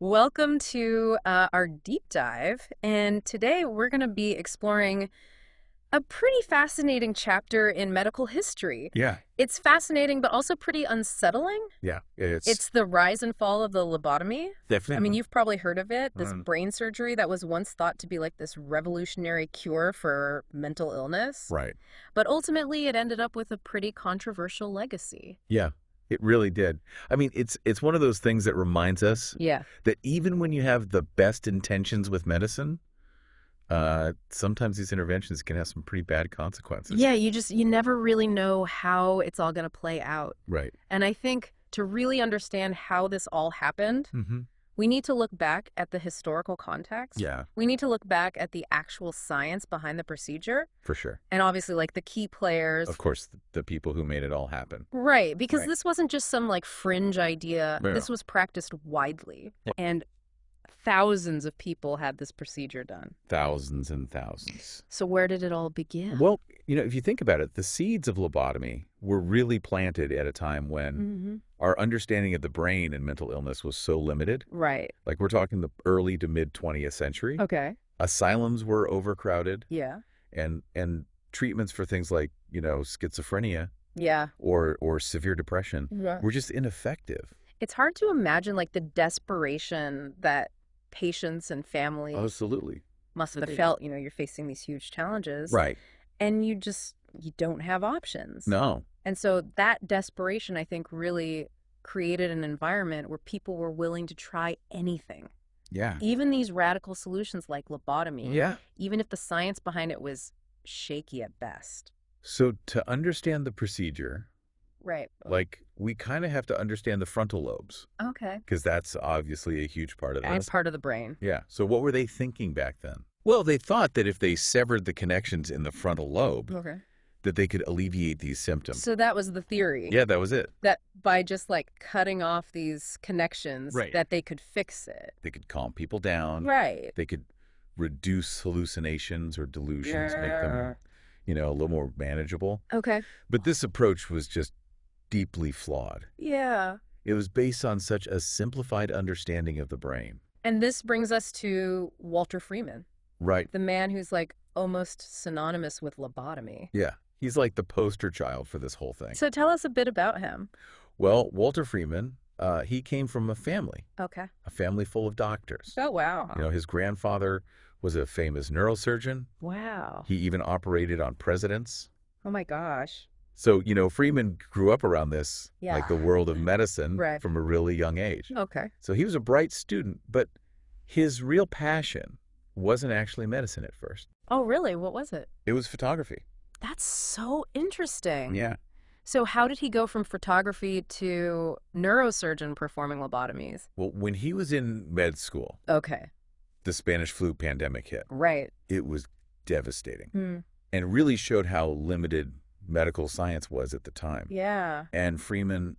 Welcome to our deep dive. And today we're going to be exploring a pretty fascinating chapter in medical history. Yeah, It's fascinating, but also pretty unsettling. yeah, it's It's the rise and fall of the lobotomy. I mean, definitely you've probably heard of it, this mm, brain surgery that was once thought to be like this revolutionary cure for mental illness. right. But ultimately, it ended up with a pretty controversial legacy. Yeah, it really did. I mean, it's one of those things that reminds us Yeah. that even when you have the best intentions with medicine, sometimes these interventions can have some pretty bad consequences. Yeah, you never really know how it's all going to play out. Right. And I think to really understand how this all happened, Mm-hmm. we need to look back at the historical context. Yeah, We need to look back at the actual science behind the procedure for sure. and obviously like the key players. Of course, the people who made it all happen. Right, because Right. this wasn't just some like fringe idea. Yeah. This was practiced widely. Yeah. And thousands of people had this procedure done. Thousands and thousands. So where did it all begin? Well, if you think about it, the seeds of lobotomy were really planted at a time when Mm-hmm. our understanding of the brain and mental illness was so limited. Right. Like we're talking the early to mid 20th century. Okay. Asylums were overcrowded Yeah. and treatments for things like, schizophrenia Yeah. or severe depression Yeah. were just ineffective. It's hard to imagine like the desperation that patients and families Absolutely. must have felt. You're facing these huge challenges Right. and you don't have options. No. And so that desperation, I think, really created an environment where people were willing to try anything. Yeah. Even these radical solutions like lobotomy, Yeah. even if the science behind it was shaky at best. So to understand the procedure, Right. like we kind of have to understand the frontal lobes Okay. because that's obviously a huge part of And this. part of the brain. Yeah. So what were they thinking back then? Well, they thought that if they severed the connections in the frontal lobe, Okay. that they could alleviate these symptoms. So that was the theory. Yeah, that was it. That by just like cutting off these connections, Right. that they could fix it. They could calm people down. Right. They could reduce hallucinations or delusions, make them, a little more manageable. Okay. But this approach was just deeply flawed. Yeah. It was based on such a simplified understanding of the brain. And this brings us to Walter Freeman, Right. the man who's like almost synonymous with lobotomy. Yeah. He's like the poster child for this whole thing. So tell us a bit about him. Well, Walter Freeman, he came from a Okay. family full of doctors. Oh, wow. His grandfather was a famous neurosurgeon. Wow. He even operated on presidents. Oh my gosh. So, Freeman grew up around this, Yeah. like the world of medicine, Right. from a really young age. Okay. So he was a bright student, but his real passion wasn't actually medicine at first. Oh, really? What was it? It was photography. That's so interesting. Yeah. So how did he go from photography to neurosurgeon performing lobotomies? Well, when he was in med school, Okay. the Spanish flu pandemic hit. Right. It was devastating Hmm. and really showed how limited medical science was at the time. Yeah. And Freeman,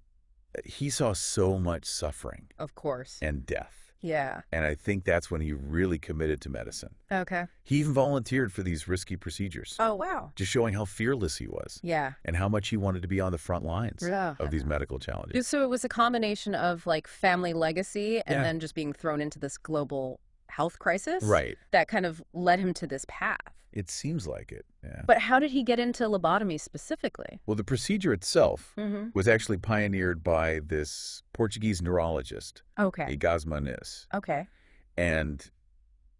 he saw so much suffering Of course. and death. Yeah. And I think that's when he really committed to medicine. Okay. He even volunteered for these risky procedures, Oh, wow. just showing how fearless he was Yeah. and how much he wanted to be on the front lines Yeah. of these medical challenges. So it was a combination of like family legacy and Yeah. then just being thrown into this global health crisis. Right. That kind of led him to this path. It seems like it. Yeah. But how did he get into lobotomy specifically? Well, the procedure itself Mm-hmm. was actually pioneered by this Portuguese neurologist, Okay. Egas Muniz. Okay. And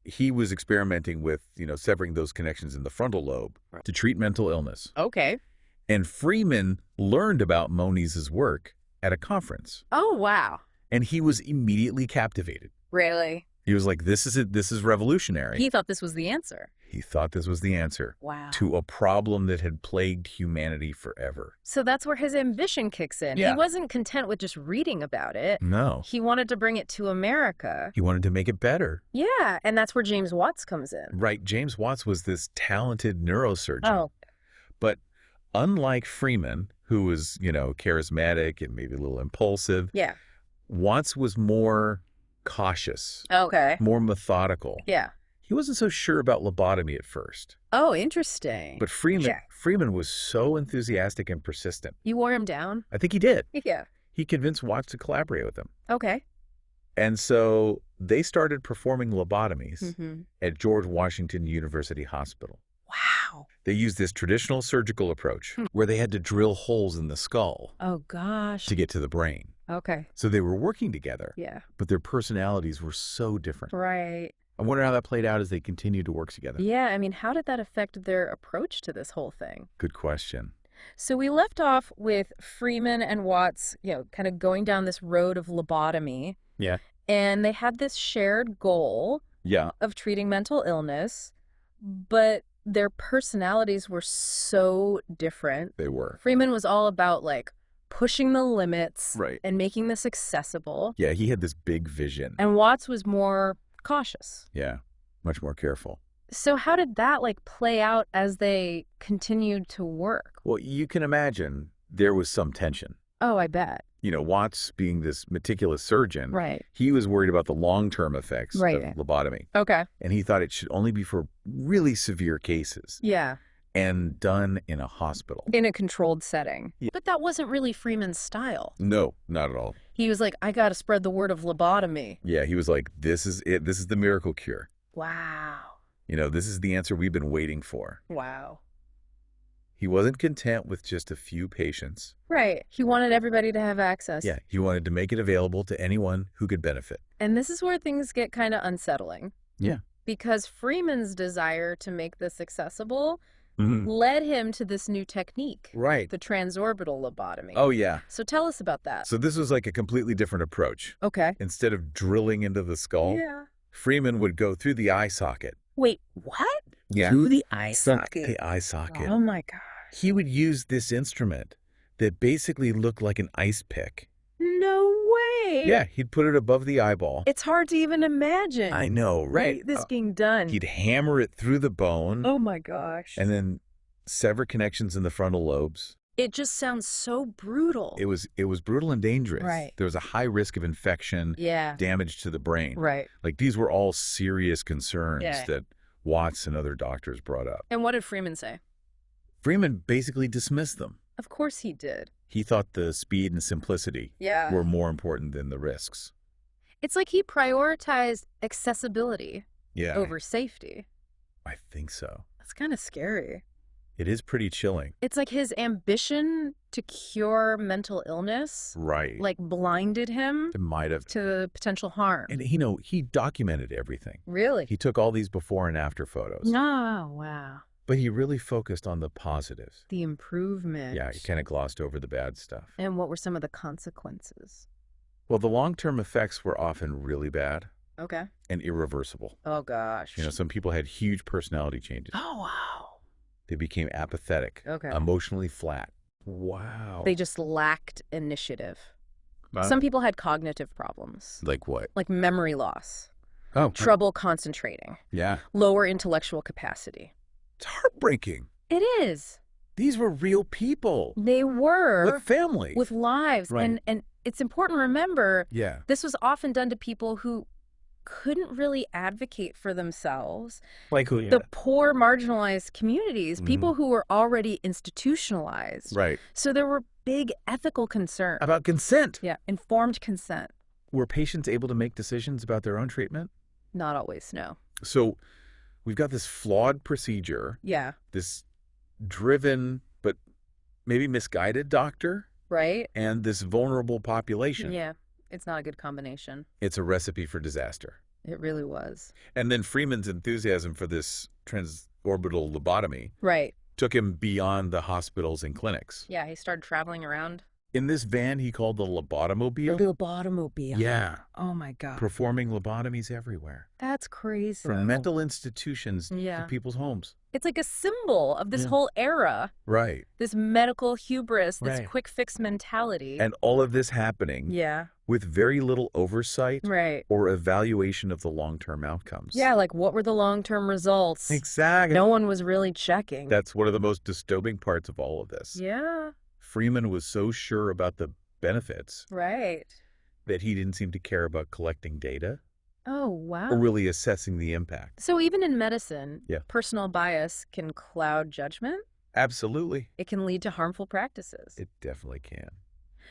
he was experimenting with, severing those connections in the frontal lobe to treat mental illness. Okay. And Freeman learned about Moniz's work at a conference, Oh, wow. and he was immediately captivated. Really? He was like, this is it. This is revolutionary. He thought this was the answer. He thought this was the answer Wow. to a problem that had plagued humanity forever. So that's where his ambition kicks in. Yeah. He wasn't content with just reading about it. No. He wanted to bring it to America. He wanted to make it better. Yeah, and that's where James Watts comes in. Right. James Watts was this talented neurosurgeon. Oh, But unlike Freeman, who was, charismatic and maybe a little impulsive, yeah. Watts was more cautious, Okay. more methodical. Yeah. He wasn't so sure about lobotomy at first. Oh, interesting. But Freeman, Yeah. Freeman was so enthusiastic and persistent. You wore him down? I think he did. Yeah. He convinced Watts to collaborate with him. Okay. And so they started performing lobotomies Mm-hmm. at George Washington University Hospital. Wow. They used this traditional surgical approach where they had to drill holes in the skull Oh, gosh. to get to the brain. Okay. So they were working together, Yeah. but their personalities were so different. Right. I wonder how that played out as they continued to work together. Yeah, I mean, how did that affect their approach to this whole thing? Good question. So we left off with Freeman and Watts, kind of going down this road of lobotomy, Yeah. and they had this shared goal Yeah. of treating mental illness, but their personalities were so different. They were. Freeman was all about like pushing the limits Right. and making this accessible, Yeah, he had this big vision. and Watts was more cautious. Yeah, much more careful. So how did that like play out as they continued to work? Well, you can imagine there was some tension. Oh, I bet. Watts being this meticulous surgeon, Right. he was worried about the long-term effects Right. of lobotomy. Okay. And he thought it should only be for really severe cases Yeah. and done in a hospital. In a controlled setting. Yeah. But that wasn't really Freeman's style. No, not at all. He was like, I got to spread the word of lobotomy. Yeah, he was like, this is it. This is the miracle cure. Wow. This is the answer we've been waiting for. Wow. He wasn't content with just a few patients. Right. He wanted everybody to have access. Yeah, he wanted to make it available to anyone who could benefit. And this is where things get kind of unsettling. Yeah. Because Freeman's desire to make this accessible Mhm. led him to this new technique, Right. the transorbital lobotomy. Oh, yeah. So tell us about that. So this was like a completely different approach. Okay. Instead of drilling into the skull, Yeah. Freeman would go through the eye socket. Wait, what? Yeah. Through the eye socket. The eye socket. Oh my gosh. He would use this instrument that basically looked like an ice pick. No way. Yeah, he'd put it above the eyeball. It's hard to even imagine. I know, right? This being done. He'd hammer it through the bone Oh my gosh. and then sever connections in the frontal lobes. It just sounds so brutal. It was brutal and dangerous. Right. There was a high risk of infection, Yeah. damage to the brain. Right. Like these were all serious concerns Yeah. that Watts and other doctors brought up. And what did Freeman say? Freeman basically dismissed them. Of course he did. He thought the speed and simplicity Yeah. were more important than the risks. It's like he prioritized accessibility Yeah, over safety. I think so. That's kind of scary. It is pretty chilling. It's like his ambition to cure mental illness Right. like blinded him It might have. to potential harm. And, he documented everything. Really? He took all these before and after photos. Oh, wow. But he really focused on the positives. The improvement. Yeah, he kind of glossed over the bad stuff. And what were some of the consequences? Well, the long-term effects were often really bad Okay. and irreversible. Oh, gosh. Some people had huge personality changes. Oh, wow. They became apathetic, Okay. emotionally flat. Wow. They just lacked initiative. Wow. Some people had cognitive problems, Like what? like memory loss, Oh, trouble concentrating, yeah. lower intellectual capacity. It's heartbreaking. It is. These were real people They were with family. with lives. Right. And it's important to remember Yeah. this was often done to people who couldn't really advocate for themselves. Like who? The poor, marginalized communities, Mhm. people who were already institutionalized. Right. So there were big ethical concerns. About consent. Yeah, informed consent. Were patients able to make decisions about their own treatment? Not always, no. So we've got this flawed procedure, Yeah, this driven but maybe misguided doctor, right? and this vulnerable population. Yeah, it's not a good combination. It's a recipe for disaster. It really was. And then Freeman's enthusiasm for this transorbital lobotomy Right. took him beyond the hospitals and clinics. Yeah, he started traveling around. In this van he called the lobotomobile. lobotomobile. Yeah, Oh my God. performing lobotomies everywhere. That's crazy. From mental institutions Yeah. to people's homes. It's like a symbol of this Yeah. whole era, Right. this medical hubris, this Right. quick fix mentality. And all of this happening Yeah, with very little oversight right. or evaluation of the long-term outcomes. Yeah, like what were the long-term results? Exactly. No one was really checking. That's one of the most disturbing parts of all of this. Yeah, Freeman was so sure about the benefits right. that he didn't seem to care about collecting data Oh, wow. or really assessing the impact. So even in medicine, Yeah. personal bias can cloud judgment. Absolutely. It can lead to harmful practices. It definitely can.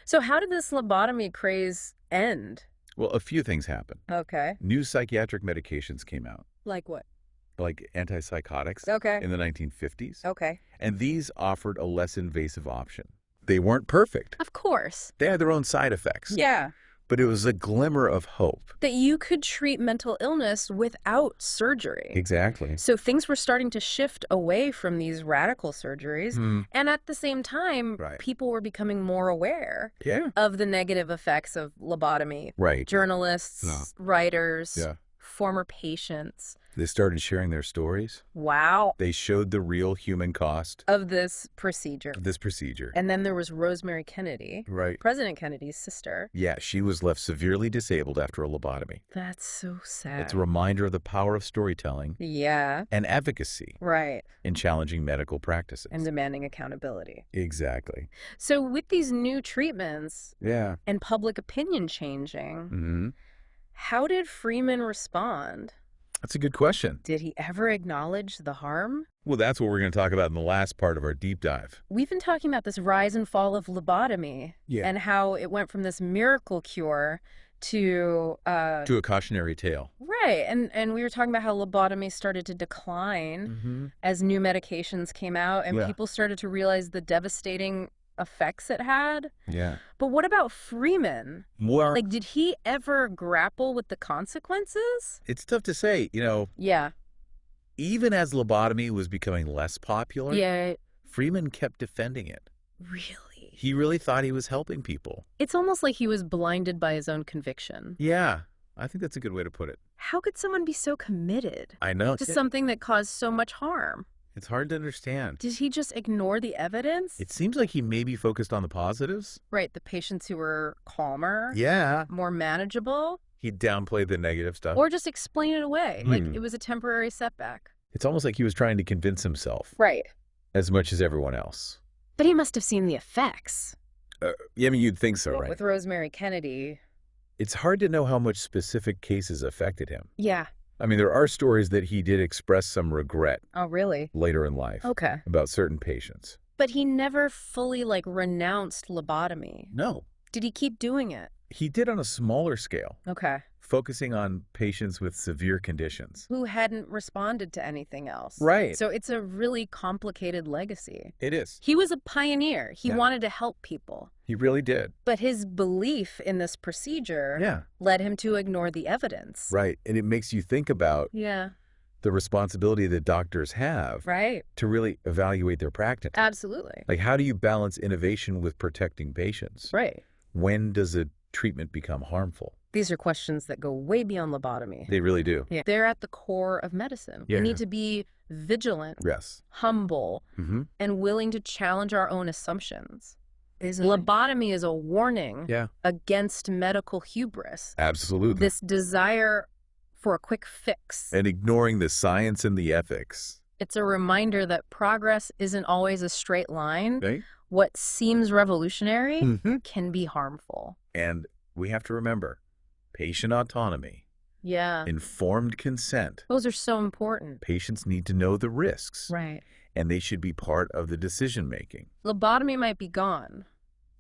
So how did this lobotomy craze end? Well, a few things happened. Okay. New psychiatric medications came out, Like what? like antipsychotics Okay. in the 1950s, Okay. and these offered a less invasive option. They weren't perfect. Of course. They had their own side effects, Yeah. but it was a glimmer of hope. That you could treat mental illness without surgery. Exactly. So things were starting to shift away from these radical surgeries. And at the same time, Right. people were becoming more aware Yeah. of the negative effects of lobotomy. Right. Journalists, Yeah. writers, Yeah. former patients. They started sharing their stories. Wow. They showed the real human cost Of this procedure. of this procedure. And then there was Rosemary Kennedy, Right. President Kennedy's sister. Yeah, she was left severely disabled after a lobotomy. That's so sad. It's a reminder of the power of storytelling Yeah. and advocacy Right. in challenging medical practices. And demanding accountability. Exactly. So with these new treatments Yeah. and public opinion changing, Mm-hmm. how did Freeman respond? That's a good question. Did he ever acknowledge the harm? Well, that's what we're going to talk about in the last part of our deep dive. We've been talking about this rise and fall of lobotomy and how it went from this miracle cure to To a cautionary tale. right. And we were talking about how lobotomy started to decline Mm-hmm. as new medications came out and Yeah. people started to realize the devastating effects it had. Yeah. But what about Freeman? More. Like, did he ever grapple with the consequences? It's tough to say. Yeah. Even as lobotomy was becoming less popular, Yeah. Freeman kept defending it. Really? He really thought he was helping people. It's almost like he was blinded by his own conviction. Yeah, I think that's a good way to put it. How could someone be so committed I know. to something that caused so much harm? It's hard to understand. Did he just ignore the evidence? It seems like he maybe focused on the positives. Right, the patients who were calmer, Yeah. more manageable, He downplayed the negative stuff. or just explain it away, like Hmm. it was a temporary setback. It's almost like he was trying to convince himself Right. as much as everyone else. But he must have seen the effects. Yeah, I mean, you'd think so, right? With Rosemary Kennedy. It's hard to know how much specific cases affected him. Yeah. I mean, there are stories that he did express some regret Oh, really? later in life Okay. about certain patients. But he never fully, renounced lobotomy. No, Did he keep doing it? he did on a smaller scale, Okay. focusing on patients with severe conditions. Who hadn't responded to anything else. Right. So it's a really complicated legacy. It is. He was a pioneer. He Yeah. wanted to help people. He really did. But his belief in this procedure Yeah. led him to ignore the evidence. Right. And it makes you think about Yeah. the responsibility that doctors have Right. to really evaluate their practice. Absolutely. Like, how do you balance innovation with protecting patients? Right. When does a treatment become harmful? These are questions that go way beyond lobotomy. They really do. Yeah. They're at the core of medicine. Yeah. We need to be vigilant, Yes. humble, Mm-hmm. and willing to challenge our own assumptions. Lobotomy is a warning Yeah. against medical hubris. Absolutely. This desire for a quick fix. And ignoring the science and the ethics. It's a reminder that progress isn't always a straight line. Okay? What seems revolutionary Mm-hmm. can be harmful. And we have to remember patient autonomy, Yeah. informed consent. Those are so important. Patients need to know the risks, Right. and they should be part of the decision making. Lobotomy might be gone,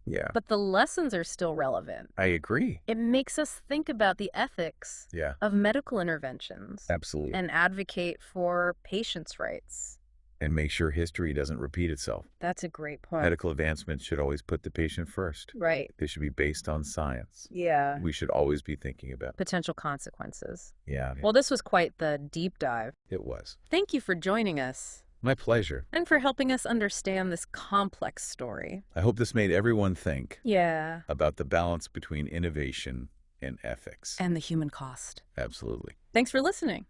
Yeah, but the lessons are still relevant. I agree. It makes us think about the ethics Yeah, of medical interventions absolutely. and advocate for patients' rights. And make sure history doesn't repeat itself. That's a great point. Medical advancements should always put the patient first. Right. They should be based on science. Yeah. We should always be thinking about. Potential consequences. Yeah, Well, this was quite the deep dive. it was. Thank you for joining us My pleasure. and for helping us understand this complex story. I hope this made everyone think Yeah. about the balance between innovation and ethics. And the human cost. Absolutely. Thanks for listening.